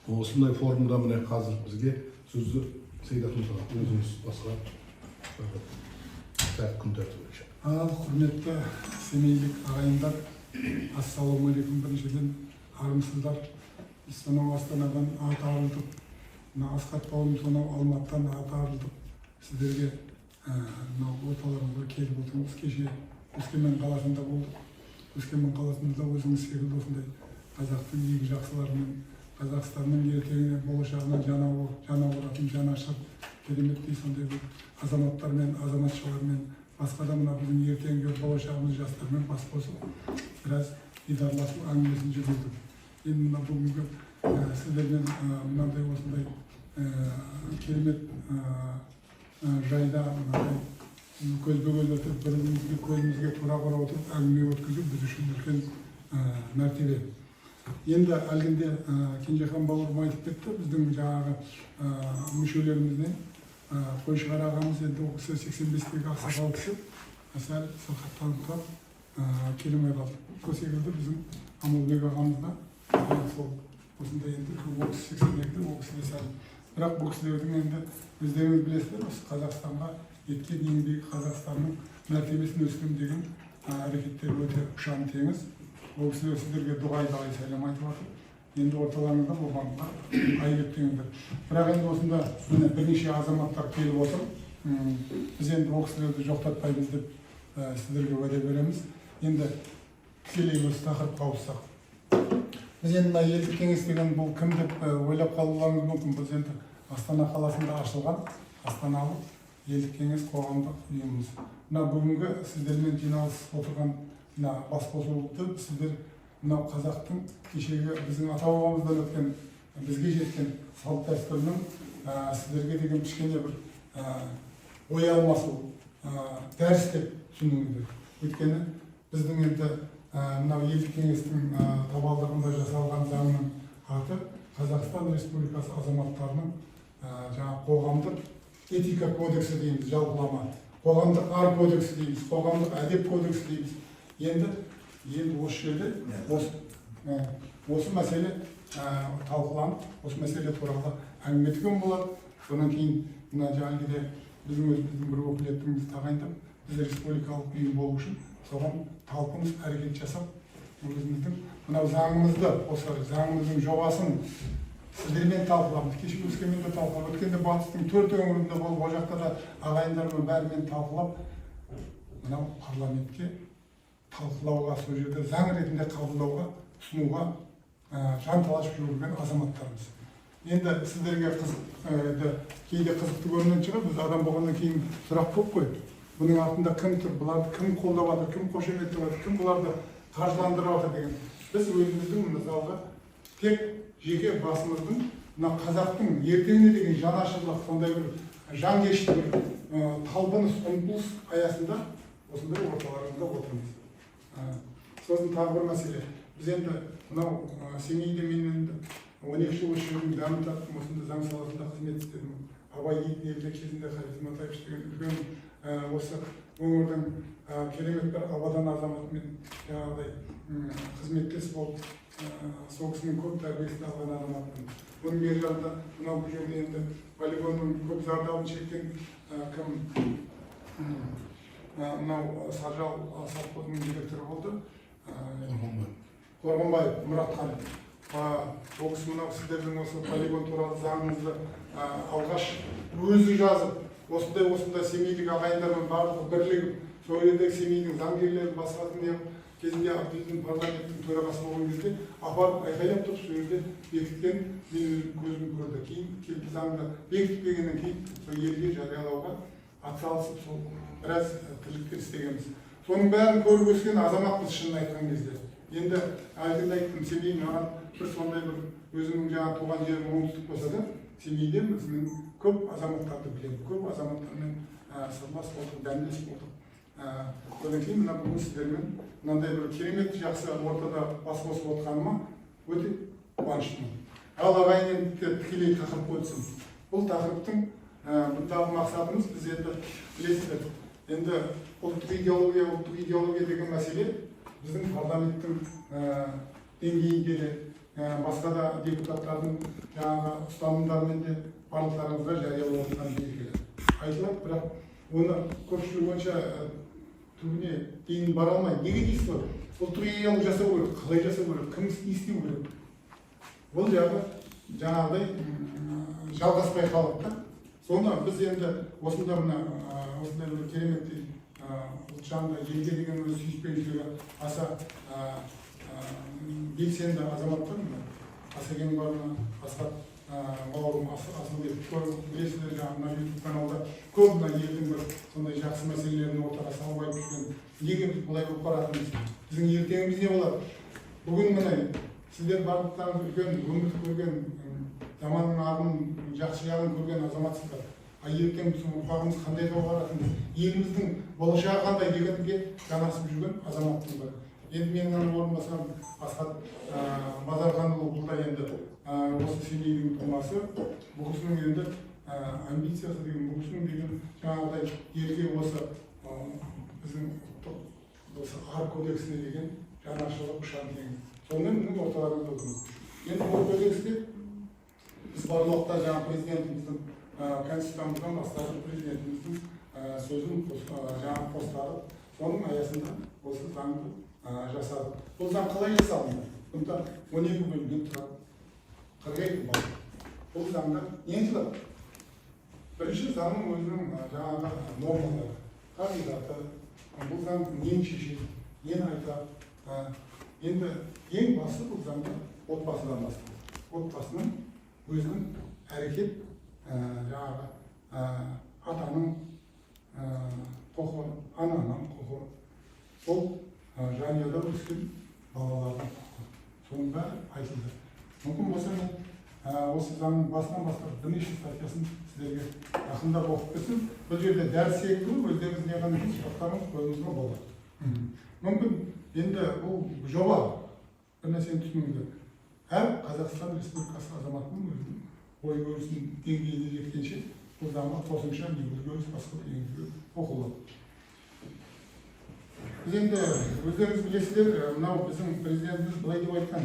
Осындай форумда міне қазір бізге сөзді Сейдат Мырзаға өзіңіз басқа күн тәртібі бойынша. Ал құрметті семейлік ағайындар, ассалаумағалейкум. Біріншіден армысыздар. Біз сонау Астанадан ат арылдық, Асқат бауырым сонау Алматыдан ат арылдық. Сіздерге мынау орталарыңызға келіп отырмыз. Кеше Өскемен қаласында болдық. Өскемен қаласында өзіңіз секілді осындай қазақтың игі жақсыларымен, Қазақстанның ертеңіне болашағына жана оратын жанашыр кереметтей сондай бір азаматтармен, азаматшалармен, басқа да мына біздің ертеңгі болашағымыз жастармен бас қосып біраз идарласу әңгімесін жүргіздік. Енді мына бүгінгі сіздермен мынандай осындай керемет жайда көзбе-көз отырып, бірімізге көзімізге тура қарап отырып әңгіме өткізу біз үшін үлкен мәртебе. Енді әлгінде Кенжехан бауырым айтып кетті, біздің жаңағы мүшелерімізден Қойшығар ағамыз, енді ол кісі 85-тегі ақсақал кісі, сәл сырқаттанып келмей қалды. Сол секілді біздің Амалбек ағамыз да сол осындай енді 80-82-де ол кісі де сәл. Бірақ бұл кісілердің енді өздеріңіз білесіздер, осы Қазақстанға еткен еңбегі, Қазақстанның мәртебесін өсірем деген әрекеттер өте ұшан теңіз. Ол кісілер сіздерге дұғай-дұғай сәлем айтып жатыр. Енді орталарыңызда болғанға айып етпеңіздер. Бірақ енді осында міне бірнеше азаматтар келіп отыр. Біз енді ол кісілерді жоқтатпаймыз деп сіздерге уәде береміз. Енді тікелей осы тақырыпқа ауыссақ. Біз енді мына елдік кеңес деген бұл кім деп ойлап қалуларыңыз мүмкін. Біз енді Астана қаласында ашылған Астаналық елдік кеңес қоғамдық ұйымымыз. Мына бүгінгі сіздермен жиналысып отырған бас қосулықты сіздер мынау қазақтың кешегі біздің ата-бабамыздан өткен, бізге жеткен салт дәстүрінің сіздерге деген кішкене бір ой алмасу, дәріс деп түсініңіздер. Өйткені біздің енді мынау елдік кеңестің табалдырығында жасалған заңның аты Қазақстан Республикасы азаматтарының жаңа қоғамдық этика кодексі дейміз, жалпылама. Қоғамдық ар кодексі дейміз, қоғамдық әдеп кодексі дейміз. Енді осы жерде осы мәселе талқыланып, осы мәселе туралы әңгіме еткен болады. Содан кейін мына жаңағыдай біздің бір өкілеттігімізді тағайындап, біз республикалық ұйым болу үшін соған талпыныс әрекет жасап, өзіміздің мынау заңымызды, осы заңымыздың жобасын сіздермен талқыламыз. Кеше Өскеменде талқылап, өткенде батыстың 4 өңірінде болып, ол жақта да ағайындармен бәрімен талқылап, мынау парламентке талқылауға, сол жерде заң ретінде қабылдауға, ұсынуға жанталасып жүрген азаматтарымыз. Енді сіздерге кейде қызықты көрінетін шығар, біз адам болғаннан кейін сұрақ болып қойды. Бұның артында кім тұр, бұларды кім қолдап жатыр, кім қошеметтеп жатыр, кім бұларды қаржыландырып жатыр деген. Біз өзіміздің мысалға тек жеке басымыздың мына қазақтың ертеңіне деген жанашырлық, сондай бір жанкештік, талпыныс, ұмтылыс аясында осындай орталарында отырмыз. Сосын тағы бір мәселе. Біз енді мынау Семейде мен енді 12 жыл осы жердің дәмін таттым, осында заң саласында қызмет істедім. Абай елде кезінде Халид Матаев деген үлкен осы өңірдің керемет бір абадан азаматымен жаңағыдай қызметтес болып, сол кісінің көп тәрбиесін алған азаматпын. Бұның бер жағында мынау бұл жерде енді полигонның көп зардабын шеккен кім мынау Саржал совхозының директоры болды. Қорғанбаев Мұратхан. Ол кісі мынау сіздердің осы полигон туралы заңыңызды алғаш өзі жазып, осындай семейлік ағайындармен барлығы бірігіп, сол жердегі семейдің заңгерлерін басқаратын кезінде біздің парламенттің төрағасы болған кезде апарып айқайлап тұрып сол жерде бекіткен менің көзім көрді. Кейін келді заңды бекітпегеннен кейін сол елге жариялауға атсалысып сол біраз тірліктер істегенбіз. Соның бәрін көріп өскен азаматпыз шынын айтқан кезде. Енді әлгінде айттым, Семей маған бір сондай бір өзімнің жаңа туған жерім оңтүстік болса да, Семейден біздің көп азаматтарды білемін, көп азаматтармен сырлас болдық, дәмдес болдық. Одан кейін мына бүгін сіздермен мынандай бір керемет жақсы ортада бас қосып отырғаныма өте қуаныштымын. Ал ағайын енді тікелей тақырыпқа өтсін. Бұл тақырыптың бұндағы мақсатымыз біз енді білесіздер. Енді ұлттық идеология деген мәселе біздің парламенттің деңгейінде де, басқа да депутаттардың жаңағы ұстанымдарымен де барлықтарыңызға жариялап отырған белгілі айтылады, бірақ оны көпшілік бойынша түбіне дейін бара алмай, неге дейсіз ғой? Бұл тренинг жасау керек, қалай жасау керек, кім не істеу керек? Бұл жағы жаңағыдай жалғаспай қалып та. Соны біз енді осында мына осындай бір кереметтей ұлтжанды елге деген өз сүйіспеншілігі аса белсенді азаматтар мына Асакен барына, Асхат бауырым Асылбек білесіздер, жаңағы мына YouTube каналда көп мына елдің бір сондай жақсы мәселелерін ортаға салып айтып жүрген. Неге біз бұлай болып баратырмыз? Біздің ертеңіміз не болады? Бүгін міне сіздер барлықтарыңыз үлкен өмір көрген, заманның ағымын, жақсы жағын көрген азаматсыздар. Ертең біздің ұрпағымыз қандай жолға баратынын, еліміздің болашағы қандай дегенге жанасып жүрген азаматтың бірі. Енді менің орынбасарым Асхат Базарханұлы бұл да енді осы семейдің тумасы. Бұл кісінің енді амбициясы деген, бұл кісінің деген жаңағыдай елге осы біздің осы ар кодексіне деген жанашырлық ұшан теңіз. Сонымен біздің орталарында отырмыз. Енді бұл кодексте біз бар уақытта жаңағы президентіміздің конституциямыздан бастап президентіміздің сөзін жаңағы қостарып, соның аясында осы заңды жасадық. Бұл заң қалай жасалынды? Бұнда 12 бөлімден тұрады, 42 бап. Бұл заңда не айтылады? Бірінші заңның өзінің жаңағы нормалары, қағидаты, бұл заң нені шешеді, нені айтады. Енді ең басты бұл заңда отбасыдан басталады. Отбасының өзінің әрекет жаңағы атаның құқығы, ананың құқығы, сол жанұяда өскен балалардың құқығы. Соның бәрі айтылды. Мүмкін болса мен осы заңның басынан бастап бірнеше статьясын сіздерге ақындап оқып берсем, бұл жерде дәріс секілді өздеріңіз не ғана сұрақтарыңыз қойыңызға болады. Мүмкін енді бұл жоба бір нәрсені түсініңіздер. Әр Қазақстан Республикасы азаматының өзінің ой өрісінің деңгейіне жеткенше бұл заңға қосымша негізгі өріс басқа енгізу оқылады. Біз енді өздеріңіз білесіздер, мынау біздің президентіміз былай деп айтқан.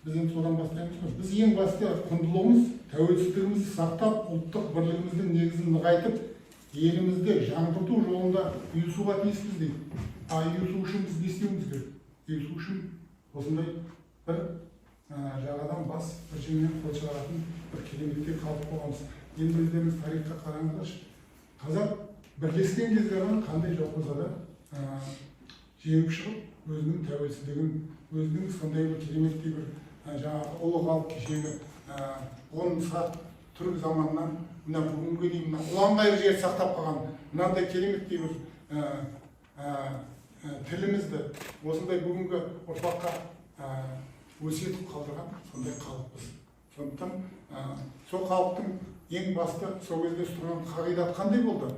Біз енді содан бастаймыз. Біз ең басты құндылығымыз тәуелсіздігімізді сақтап, ұлттық бірлігіміздің негізін нығайтып, елімізді жаңғырту жолында ұйысуға тиіспіз дейді. Ұйысу үшін біз не істеуіміз керек? Ұйысу үшін осындай бір жағадан бас, бір жеңнен қол шығаратын бір кереметтей қалып қойғанбыз. Енді өздеріңіз тарихқа қараңыздаршы. Қазақ бірлескен кезде қандай жоқ болса да жеңіп шығып, өзінің тәуелсіздігін, өзінің сондай бір кереметтей бір жаңағы ұлы халық кешегі 10 сағат түрік заманынан мына бүгінге дейін ұланғайыр жер сақтап қалған мынандай кереметтей бір тілімізді осындай бүгінгі ұрпаққа өсиет қалдырған сондай халықпыз. Сондықтан сол халықтың ең басты сол кезде ұстаған қағидаты қандай болды?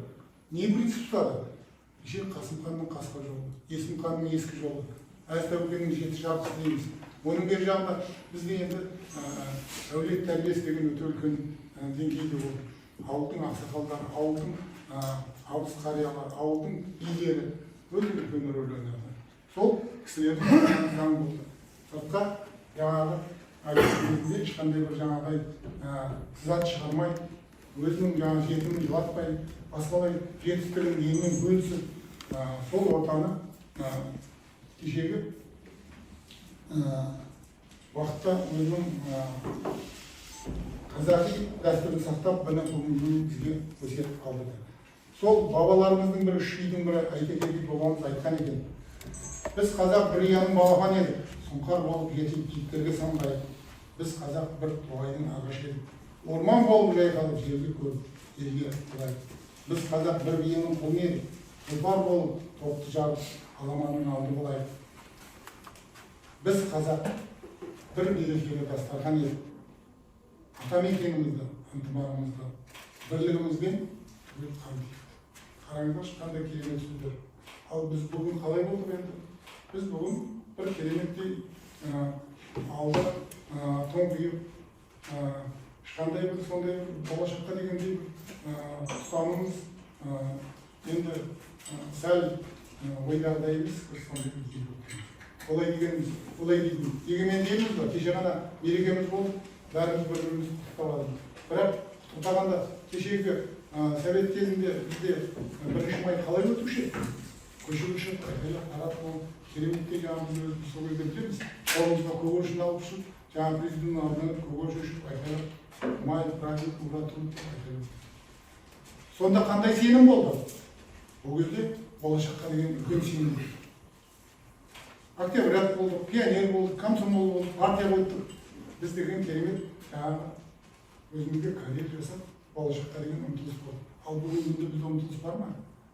Не принцип ұстады? Қасым ханның қасқа жолы, Есім ханның ескі жолы, Әз Тәукенің 7 шарты дейміз. Оның бер жағында бізде енді әулет тәрбиесі деген өте үлкен деңгейде болды. Ауылдың ақсақалдары, ауылдың абыз қариялар, ауылдың билері өте үлкен рөл ойнады. Сол кісілердің заң болды. Сыртқа жаңағы әулетімізде ешқандай бір жаңағыдай сызат шығармай, өзінің жаңағы жетімін жылатпай, басқалай жетістігін елмен бөлісіп, сол ортаны кешегі уақытта өзінің қазақи дәстүрін сақтап, бүгінгі бізге өсиет қалдырды. Сол бабаларымыздың бірі, Шүйдің бірі Айтекеби бабамыз айтқан екен. Біз қазақ бір ұяның балапаны едік, сұңқар болып жетіп киіктерге самғайық. Біз қазақ бір тоғайдың ағашы едік. Орман болып жайқалып жерді көріп, елге құлайық. Біз қазақ бір биенің құлын едік. Тұлпар болып топты жарып, аламанның алды болайық. Біз қазақ бір мерекелі дастархан едік. Атамекенімізді, ынтымағымызды, бірлігімізбен қамтидық. Қараңыздаршы, қандай керемет сөздер. Ал біз бүгін қалай болдық енді? Біз бүгін бір кереметтей алда тоңқиып, ешқандай бір сондай болашаққа дегендей ұстанымыз енді сәл ойдағыдай емес, сондай олай дегеніміз, олай дейтін. Егемен дейміз ба, кеше ғана мерекеміз болды, бәріміз бір-бірімізді құттықтап алдық. Бірақ құттықтағанда кешегі совет кезінде бізде 1 май қалай өтуші еді? Көшеге шығып, тарап кереметке жаңағы біз сол кезде білеміз. Қолымызға көгершін жиналып шығып, жаңағы президенттің алдына көгершін ұшып айқайлап, май праздник уратылып айқайлап. Сонда қандай сенім болды? Ол кезде болашаққа деген үлкен сенім болды. Октябрят болдық, пионер болдық, комсомол болдық, партия қойдық. Біз деген керемет жаңағы өзімізге кредит жасап, болашаққа деген ұмтылыс болды. Ал бүгінгі күнде бізде ұмтылыс бар ма?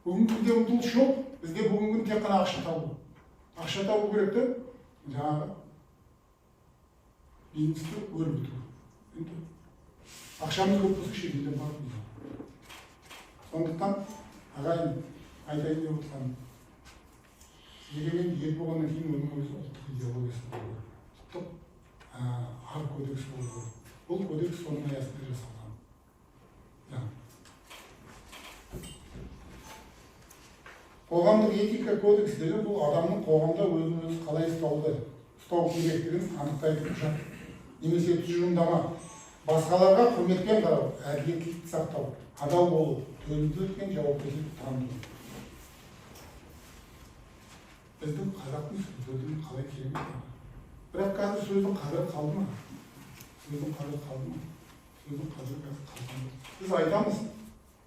Бүгінгі күнде ұмтылыс жоқ. Бізде бүгінгі күн тек қана ақша табу. Ақша табу керек те, жаңағы бизнесті өрбіту. Ақшамыз көп болса шетелден барып дейді. Сондықтан ағайын айтайын деп отырғаным, егемен ел болғаннан кейін оның өзі ұлттық идеологиясы болу керек. Ұлттық ар кодексі болу керек. Бұл кодекс соның аясында жасалған. Қоғамдық этика кодекстері бұл адамның қоғамда өзін өзі қалай ұстау керектігін анықтайтын құжат. Немесе тұжырымдама. Басқаларға құрметпен қарау, әділеттілікті сақтау, адал болу, төлімділік пен жауапкершілікті таныту. Біздің қазақтың сөздердің қалай керемет. Бірақ қазір сөздің қадірі қалды ма? Сөздің қадірі қалды ма? Сөздің қадірі қалды ма? Біз айтамыз,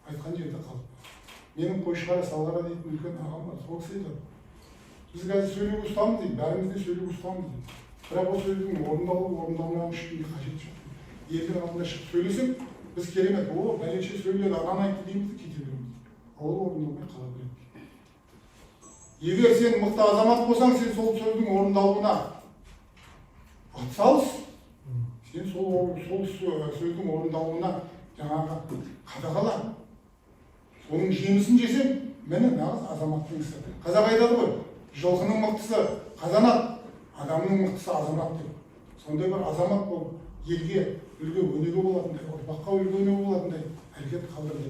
айтқан жерде қалды. Менің қойшығара салғара дейтін үлкен ағам бар, сол кісі айтады. Біз қазір сөйлеуге ұстамыз дейді, бәріміз де сөйлеуге ұстамыз дейді. Бірақ ол сөздің орындалмауы ешкімге қажет жоқ. Елдің алдында шығып сөйлесек, біз керемет, о, бәленше сөйледі, ағам айтты дейміз де кете береміз. Ол орындалмай қала береді. Егер сен мықты азамат болсаң, сен сол сөздің орындалуына атсалыс, сен сол сөздің орындалуына жаңағы қадағала. Оның жемісін жесең, мені нағыз азаматтың ісі. Қазақ айтады ғой, жылқының мықтысы қазанат, адамның мықтысы азамат деп. Сондай бір азамат болып, елге үлгі өнеге болатындай, ұрпаққа үлгі өнеге болатындай әрекет қалдырды.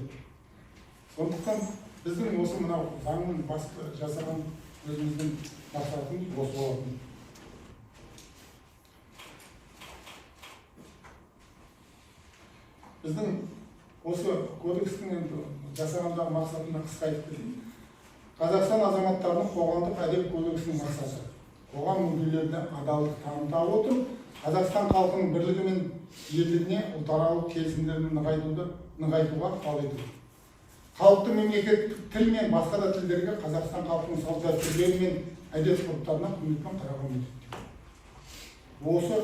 Сондықтан біздің осы мынау заңның басты жасаған өзіміздің мақсатымыз осы болатын. Біздің осы кодекстің жасағандағы мақсатында қысқа айтып кетейін. Қазақстан азаматтарының қоғамдық әдеп кодексінің мақсаты қоғам мүдделеріне адалдық таныта отырып, Қазақстан халқының бірлігі мен елдігіне ұлтаралық келісімдерін нығайтуға ықпал ету. Халықтың мемлекеттік тіл мен басқа да тілдерге Қазақстан халқының салт дәстүрлері мен әдет-ғұрыптарына құрметпен қарауға міндетті. Осы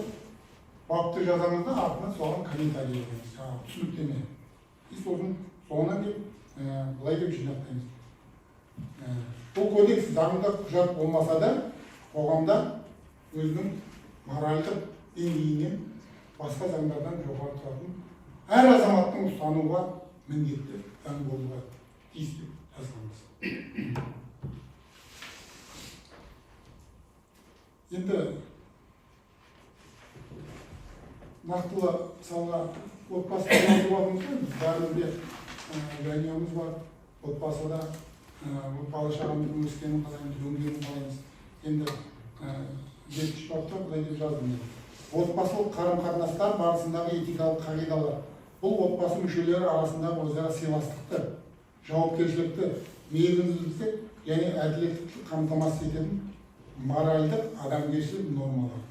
бапты жазамызда артынан соған комментарий береміз, түсініктеме. Соңынан деп былай деп жинақтаймыз. Бұл кодекс заңда құжат болмаса да, қоғамда өзінің моральдық деңгейінен басқа заңдардан жоғары тұратын әр азаматтың ұстануға міндетті заң болуға тиіс деп жазғанбыз. Енді нақтылы салға отбасы бәрінде жанұямыз бар, отбасыда бала шағамыздың өскенін қалаймыз, өнгенін қалаймыз. Енді 7-ші бапта былай деп жаздым. Отбасылық қарым-қатынастар барысындағы этикалық қағидалар. Бұл отбасы мүшелері арасындағы өзара сыйластықты, жауапкершілікті, мейірімділікті және әділеттілікті қамтамасыз ететін моральдық адамгершілік нормалар.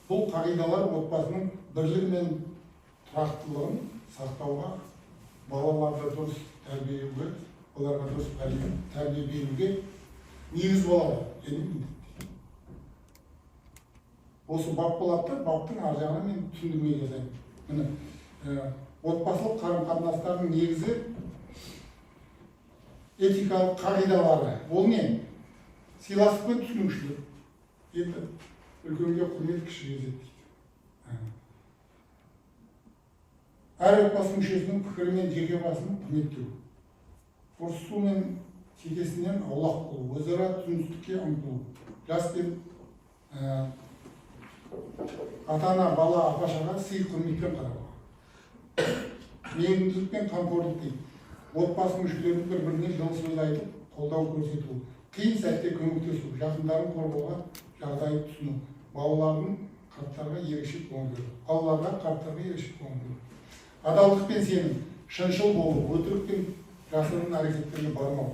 Бұл қағидалар отбасының бірлігі мен тұрақтылығын сақтауға, балаларды дұрыс тәрбиелеуге, оларға дұрыс тәрбие беруге негіз болады. Осы бап болады, баптың ар жағына мен түсіндірме жасаймын. Отбасылық қарым-қатынастардың негізі этикалық қағидалары. Ол не? Сыйластық пен түсінушілік. Енді үлкенге құрмет, кішіге ізет дейді. Әр отбасы мүшесінің пікірі мен жеке басын құрметтеу. Ұрысу мен шекесінен аулақ болу, өзара түсіністікке ұмтылу. Жас пен ата-ана, бала, апа-шаға сый құрметпен қарауға. Мейірімділік пен қамқорлық дейді. Отбасы мүшелерінің бір-біріне жылы сөз айтып, қолдау көрсету. қиын сәтте көмектесу, жақындарын қорғауға жағдай түсіну, балалардың қарттарға ерекше көңіл бөлу, балаларға қарттарға ерекше көңіл бөлу. Адалдық пен сенім, шыншыл болу, өтірік пен жасырын әрекеттерге бармау,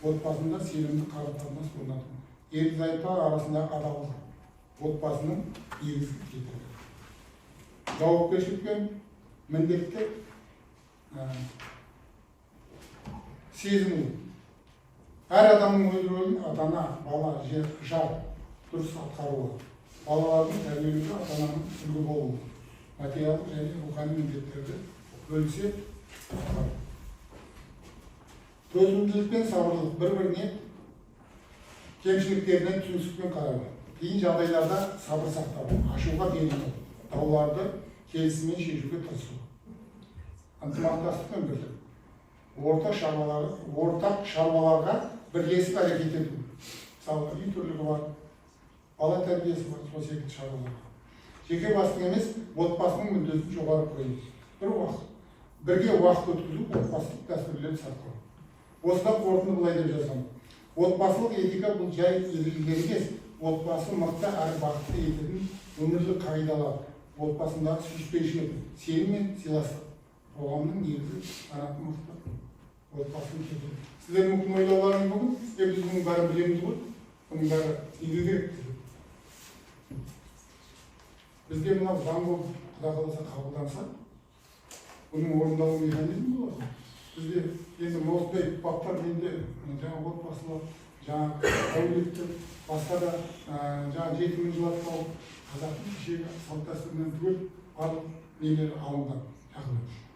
отбасында сенімді қарым-қатынас орнату, ерлі-зайыптылар арасындағы адалдық, отбасының негізгі тетігі. Жауапкершілік пен міндетті сезіну. Әр адамның өз рөлін ата-ана, бала, жар дұрыс атқаруы, балалардың тәрбиелеуде ата-ананың үлгі болуы, материалдық және рухани міндеттерді бөлісе атқару. Төзімділік пен сабырлылық, бір-біріне кемшіліктерінен түсіністікпен қарау, қиын жағдайларда сабыр сақтау, ашуға берілмеу, дауларды келісіммен шешуге тырысу. Ынтымақтастық пен бірлік, ортақ шаруаларға бірлесіп әрекет ету. Мысалы, үй тірлігі бар, бала тәрбиесі бар, сол секілді шаруаларға. Жеке бастың емес, отбасының мүддесін жоғары қою. Бірге уақыт өткізу, отбасылық дәстүрлерді сақтау. Осыдан қорытынды былай деп жазған. Отбасылық этика бұл жай ережелер емес, отбасы мықты әрі бақытты ететін өмірлік қағидалар. Отбасындағы сүйіспеншілік, сенім мен сыйластық. Қоғамның негізі қанаты мықты отбасының кетеді. Сіздер мүмкін ойлауларың бүгін, біз бұның бәрі білеміз ғой, бұның бәрі неге керек. Бізде мынау заң болып Құда қаласа қабылданса, бұның орындалу механизмі болады. Бізде енді осындай баптар менде жаңа отбасылық, жаңа әулеттік, басқа да жаңа жетімін жылатпау, қазақтың кешегі салт дәстүрінен түгел барлық нелер алынған.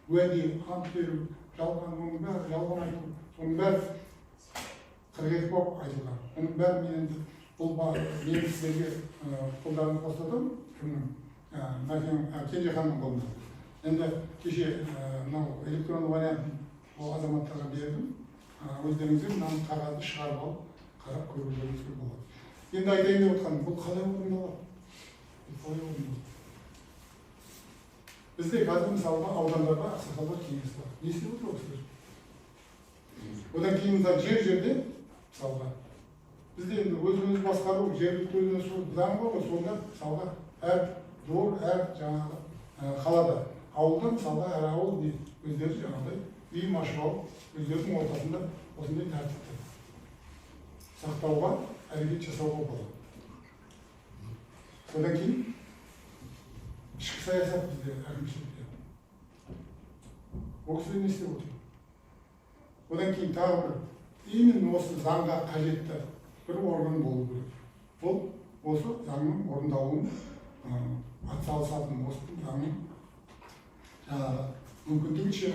Уәде, ант беру, жалған, оның бәрі жалған айту, соның бәрі 42 болып айтылған. Оның бәрі мен енді сіздерге қолдарымды қостадым, кімнің Кенжеханның қолында. Енді кеше мынау электронды вариантын ол азаматтарға бердім. Өздеріңізге мынаны қағазды шығарып алып, қарап көрулеріңізге болады. Енді айтайын деп отқаным, бұл қалай орындалады? Бізде қазір мысалға аудандарда ақсақалдар кеңесі бар. Не істеп отыр осылар? Одан кейін жер-жерде мысалға. Бізде енді өзіміз басқару, жергілікті өзіне су заң бар ғой, сонда мысалға әр жаңағы қалада, ауылда мысалға әр ауыл өздері жаңағыдай үйім ашып алып, өздерінің ортасында осындай тәртіпті сақтауға, әрекет жасауға болады. Содан кейін ішкі саясат бізде әкімшілікте. Ол кісілер не істеп отыр? Одан кейін тағы бір именно осы заңға қажетті бір орган болу керек. Бұл осы заңның орындалуын атсалысатын, осы заңның мүмкіндігінше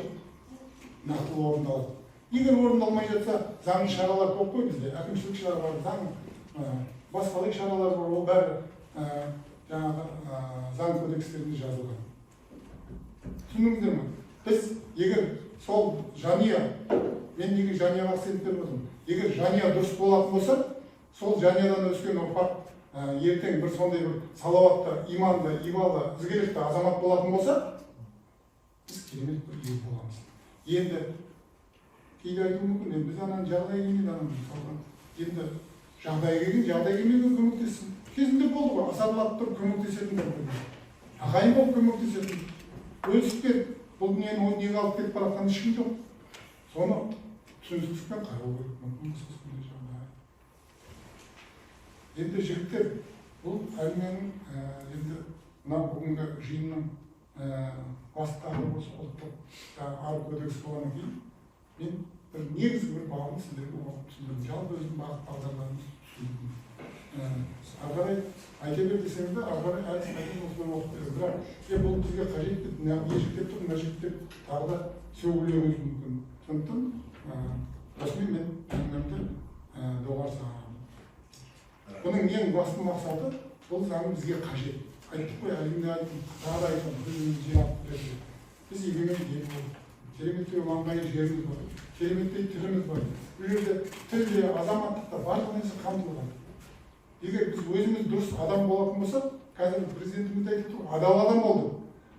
нақтылы орындалады. Егер орындалмай жатса, заңның шаралар көп қой бізде, әкімшілік шаралар, басқалық шаралар бар, ол бәрі жаңағы заң кодекстерінде жазылған. Түсіндіңіздер ме? Біз егер сол жанұя, мен неге жанұяға акцент беріп отырмын, егер жанұя дұрыс болатын болса, сол жанұядан өскен ұрпақ ертең бір сондай бір салауатты, иманды, ибалы, ізгілікті азамат болатын болса, біз керемет бір ел боламыз. Енді кейде айту мүмкін, біз ананы жағдай келмейді, енді жағдай келмеген көмектессін. Кезінде болды ғой, асарлап тұрып көмектесетін бір ағайын болып көмектесетін. Өлісіп кетіп, бұл дүниені неге алып кетіп бара жатқан ешкім жоқ. Соны түсіністікпен қарау керек, мүмкін мұсқысындай жағдай. Енді жігіттер, бұл әңгіменің енді мына бүгінгі жиынның бастығы осы ұлттық ар кодекс болғаннан кейін мен бір негізгі бір бағытын сіздерге оқып түсіндірдім. Жалпы өзім бағыт бағдарларымды түсіндірдім. Ары қарай айта бер десеңіз де, ары қарай әр сайын осыдан оқып береді. Бірақ бұл бізге қажет деп, не жігіттеп тұр, мына жігіттеп тағы да сөгілуіңіз мүмкін. Сондықтан осымен мен әңгімемді доғар сағамын. Бұның ең басты мақсаты бұл заң бізге қажет. Айттық қой, әлемде айттым, тағы да айттым, біз жинап берді. Біз егемен ел болдық. Кереметтей маңғайы жеріміз бар, кереметтей тіліміз бар. Бұл жерде тілде, азаматтықта барлық нәрсе қамтылған. Егер біз өзіміз дұрыс адам болатын болсақ, қазір президентіміз айтып тұр, адал адам болды.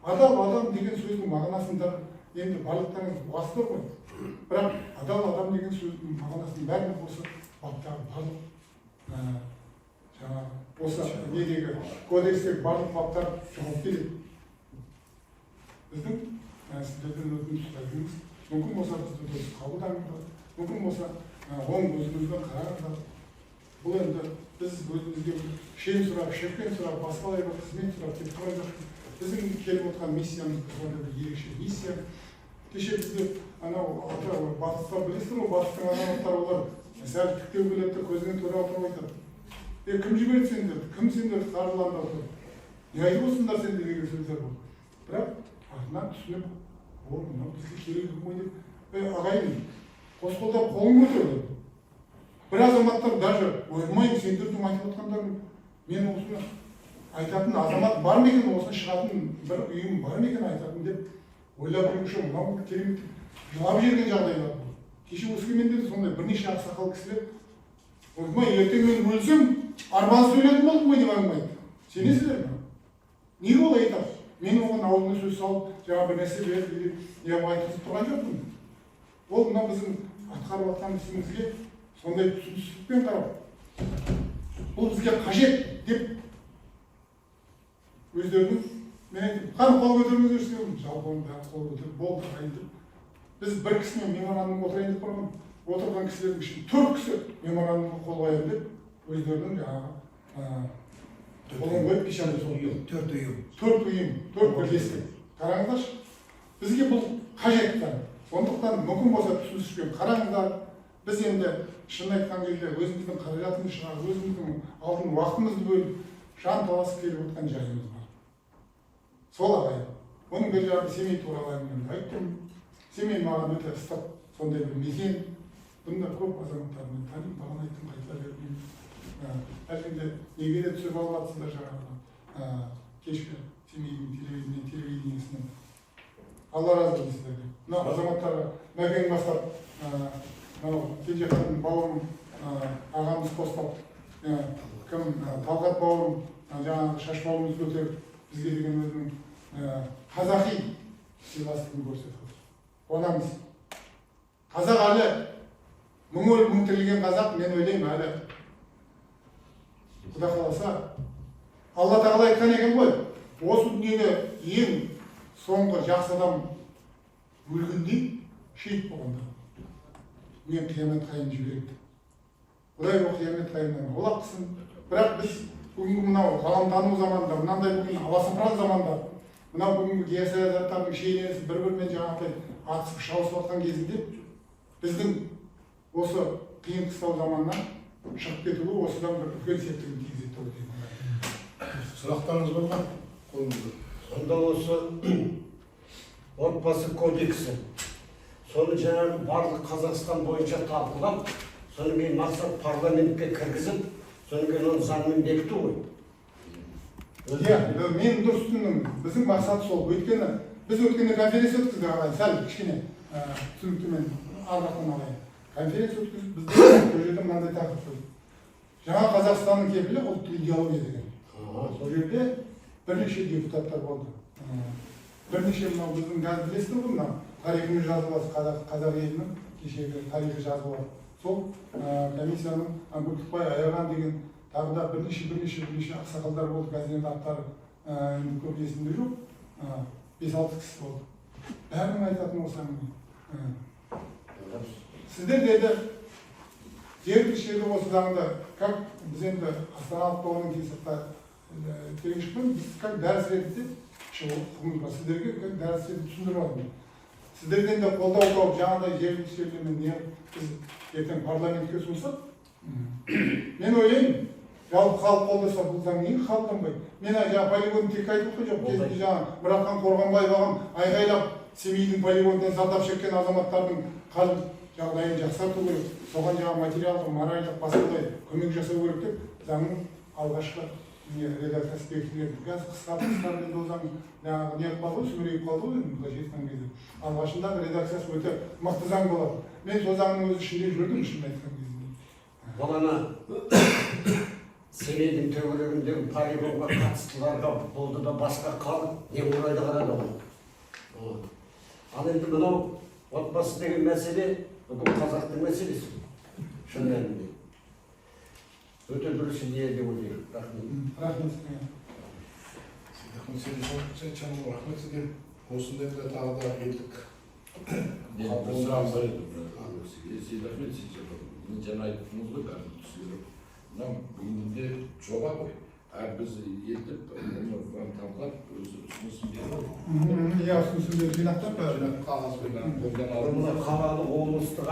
Адал адам деген сөздің мағынасында енді барлықтарыңыз ұғасыздар ғой. Бірақ адал адам деген сөздің мағынасын бәрін осы баптағы барлық жаңағы осы недегі кодекстегі барлық баптар жоғалып келеді. Біздің сіздерден өтініш сұраймыз. Мүмкін болса бізді дұрыс қабылдаңыздар, мүмкін болса оң көзіңізбен қараңыздар. Бұл енді біз өзімізге шен сұрап, шекпен сұрап, басқалай бір қызмет сұрап кетіп бара жатырмыз. Біздің келіп отырған миссиямыз сондай бір ерекше миссия. Кеше бізде анау батыста білесіздер ғой, батыстың азаматтары олар сәл тіктеу келеді, көзінен тура отырып айтады. Кім жіберді сендерді? Кім сендерді қаржыландырып отыр? Не айтып отырсыңдар сендер деген сөздер бұл. Бірақ артынан түсініп, ол мынау бізге керек қой деп, ағайын, қос қолдап қолын көтерді. Бір азаматтар даже ойырмайын сендердің айтып отқандарың, мен осыны айтатын азамат бар ма екен, осыны шығатын бір ұйым бар ма екен айтатын деп ойлап жүруші, мынау керемет жылап жерген жағдайлар бұл. Кеше Өскеменде де сондай бірнеше ақсақал кісілер, ойырмай ертең мен өлсем, арман сөйлетін болдым ғой деп әңгімайды. Сенесіздер ме? Неге олай айтады? Мен оған аузына сөз салып, жаңа бір нәрсе беріп, айтқызып тұрған жоқпын. Ол мына біздің атқарып жатқан ісімізге сондай түсіністікпен қарап, бұл бізге қажет деп өздерінің, мен айтып, қан қол көтеріңіздер істеуім, жалпы бәрі қол көтеріп, болды, ағайын. Біз бір кісімен меморандумға отырайын деп барған, отырған кісілердің ішінде 4 кісі меморандумға қол қояйын деп, өздерінің жаңағы қолын қойып пешаны соқты. 4 ұйым. 4 ұйым, 4 бірлестік. Қараңыздаршы, бізге бұл қажет. Сондықтан мүмкін болса түсініспен қараңыздар. Біз енді шын айтқан кезде өзіміздің қаражатымыз шығар, өзіміздің алтын уақытымызды бөліп, жан таласып келіп отқан жайымыз бар. Сол ағайын. Оның бер жағы Семей туралы әңгімемді айттым. Семей маған өте ыстық, сондай бір мекен. Бұнда көп азаматтармен танимын, бағана айттым, қайта бермеймін. Әлгінде неге де түсіріп алып жатсыздар жаңағы кешкі Семейдің телевидениесінен. Алла разы болсын сіздерге. Мына азаматтарға мәкең бастап, мынау Кенжехан бауырым ағамыз қостап, кім Талғат бауырым жаңағы шашбауымызды көтеріп, бізге деген өзінің қазақи сыйластығын көрсетіп отыр. Қуанамыз. Қазақ әлі мың өліп мың тірілген қазақ, мен ойлаймын әлі. Құда қаласа, Алла тағала айтқан екен ғой, осы дүниеде ең соңғы жақсы адам өлгенде шейіт болғанда мен қиямет қайын жібереді. Құдай ол қиямет қайыннан ол ақсын. Бірақ біз бүгінгі мынау ғаламтану заманда, мынандай бүгін аласапыран заманда, мынау бүгінгі геосаясаттардың шиеленісі бір-бірімен жаңағыдай атысып шауысып жатқан кезінде біздің осы қиын қыстау заманнан шығып кетуі осыдан бір үлкен септігін тигізеді деп ойлаймын. Сұрақтарыңыз бар ма? Қолыңызда. Сонда осы отбасы кодексі, соны жаңағы барлық Қазақстан бойынша талқылап, соны мен мақсат парламентке кіргізіп, соны кейін оны заңмен бекіту ғой. Мен дұрыс түсіндім. Біздің мақсат сол. Өйткені біз өткенде конференция өткіздік ағайын, сәл кішкене түсініктімен арқақтан алайын. Конференция өткізіп, бізде бұл жерде мынандай тақырып қойдық. Жаңа Қазақстанның кепілі ұлттық идеология деген. Сол жерде бірнеше депутаттар болды. Бірнеше мынау біздің қазір білесіздер ғой, мынау тарихымыз жазылады, қазақ елінің кешегі тарихы жазылады. Сол комиссияның Бүркітбай Аяған деген тағы да бірнеше ақсақалдар болды, қазір аттары көп есімде жоқ, 5-6 кісі болды. Бәрінің айтатын осы әңгіме. Сіздер деді, жергілікшілерді осы заңда, как біз енді астаналық болғаннан кейін сыртта келген шықпаймыз, біз как дәріс ретінде шығуымыз бар. Сіздерге как дәріс ретінде түсіндіріп алдым. Сіздерден де қолдау тауып, жаңағыдай жергілікшілермен біз ертең парламентке ұсынсақ, мен ойлаймын, жалпы халық қолдаса бұл заң неге қабылданбайды? Мен жаңа полигонды тек айтып отқан жоқ, кезінде жаңа Мұратхан Қорғанбаев ағам айғайлап, Семейдің полигонынан зардап шеккен азаматтардың хал жағдайын жақсарту керек, соған жаңа материалдық, моральдық басқалай көмек жасау керек деп заңның алғашқы редакциясы бекітілген. Қазір қысқартып енді ол заң жаңағы не қалды, сүмірейіп қалды ғой, былай жеткен кезде. Алғашындағы редакциясы өте мықты заң болады. Мен сол заңның өзі ішінде жүрдім, шынын айтқан кезде. Балана Семейдің төңірегіндегі полигонға қатыстыларға болды да басқа қалып, немұрайды қарады ғой. Ал енді мынау отбасы деген мәселе, бұл қазақтың мәселесі. Шын мәнінде. өте дұрыс идея деп ойлаймын. Рахмет. Рахмет сізге. Сейдахмет сен чаңын рахмет сізге. Осындай да тағы да елдік. Мен бір сұрағым бар еді Сейдахмет сіз жаңа айттыңыз ғой бәрін түсіндіріп. Мынау бүгінде жоба ғой. Әр біз ертіп, оны талқылап, өз ұсынысын беріп. Иә, ұсынысын беріп жинақтап Қағазбен Мына қалалық облыстық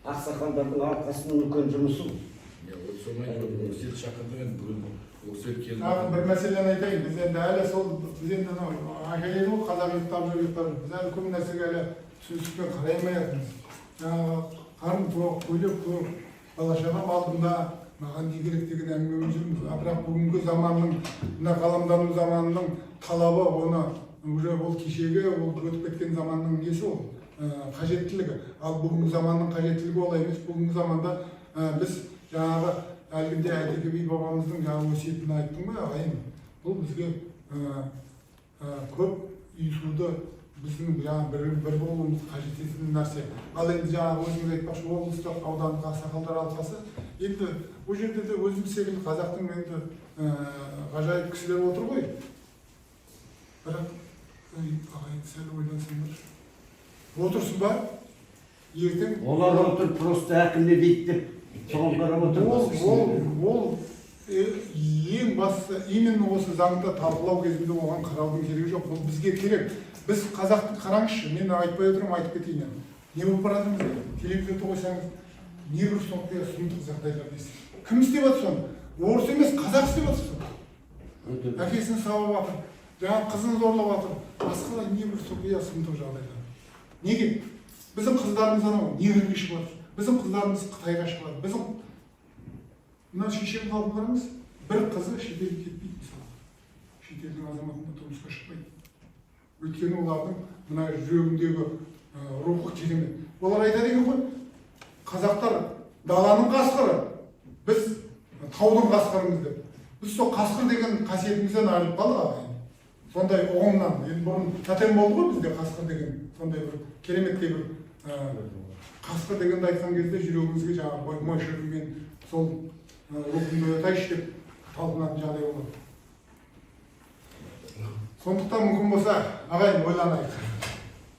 ақсақалдардың арқасының үлкен жұмысы. Солай өсет шақырды енді бүгін өсет келді. Тағы бір мәселені айтайын. Біз енді әлі сол, біз енді айқайлайды ғой, қазақ ұйықтап жүр, біз әлі көп нәрсеге әлі түсіністікпен қарай алмайатырмыз. Жаңағы қарын тоқ, көйлек тоқ, бала-шағам алдында маған не керек деген әңгімемен жүрміз. Бірақ бүгінгі заманның, мына ғаламдану заманының талабы, оны уже ол кешегі, ол өтіп кеткен заманның несі ол, қажеттілігі. Ал бүгінгі заманның қажеттілігі олай емес. Бүгінгі заманда біз жаңағы әлгінде Әйтеке би бабамыздың жаңағы өсиетін айттым ғой, ағайын. Бұл бізге көп үй суды біздің жаңағы бір болуымыз қажет ететін нәрсе. Ал енді жаңағы өзіңіз айтпақшы, облыстық аудандық ақсақалдар алқасы, енді бұл жерде де өзім секілді қазақтың енді ғажайып кісілер отыр ғой. Бірақ ағайын сәл ойлансаңдар. Отырсың ба? Ертең Олар отыр, просто әкім не дейді деп. Соған қарап отырмыз. Ол ең басты именно осы заңды талқылау кезінде оған қараудың керегі жоқ. Ол бізге керек. Біз қазақты қараңызшы, мен айтпай отырмын, айтып кетейін. Не болып баратырмыз? Телевизорды қойсаңыз, не бір соңғы сұмдық жағдайлар дейсіз. Кім істеп жатыр соны? Орыс емес, қазақ істеп жатыр соны. Әкесін сауып жатыр, жаңағы қызын зорлап жатыр. Басқалай не бір соңғы сұмдық жағдайлар. Неге? Біздің қыздарымыз анау негрге шығып жатыр. Біздің қыздарымыз Қытайға шығады. Біздің мына шешем қалып қараңыз, бір қызы шетелге кетпейді мысалы. Шетелдің азаматында тұрмысқа шықпайды. Өйткені олардың мына жүрегіндегі рухы керемет. Олар айтады екен ғой, қазақтар даланың қасқыры, біз таудың қасқырымыз деп. Біз сол қасқыр деген қасиетімізден айырылып қалдық ағайын. Сондай ұғымнан. Енді бұрын тотем болды ғой бізде қасқыр деген, сондай бір кереметтей бір қасқыр дегенді айтқан кезде жүрегіңізге жаңағы мойшырымен сол рухымды оятайшы деп талпынатын жағдай болады. Сондықтан мүмкін болса ағайын ойланайық.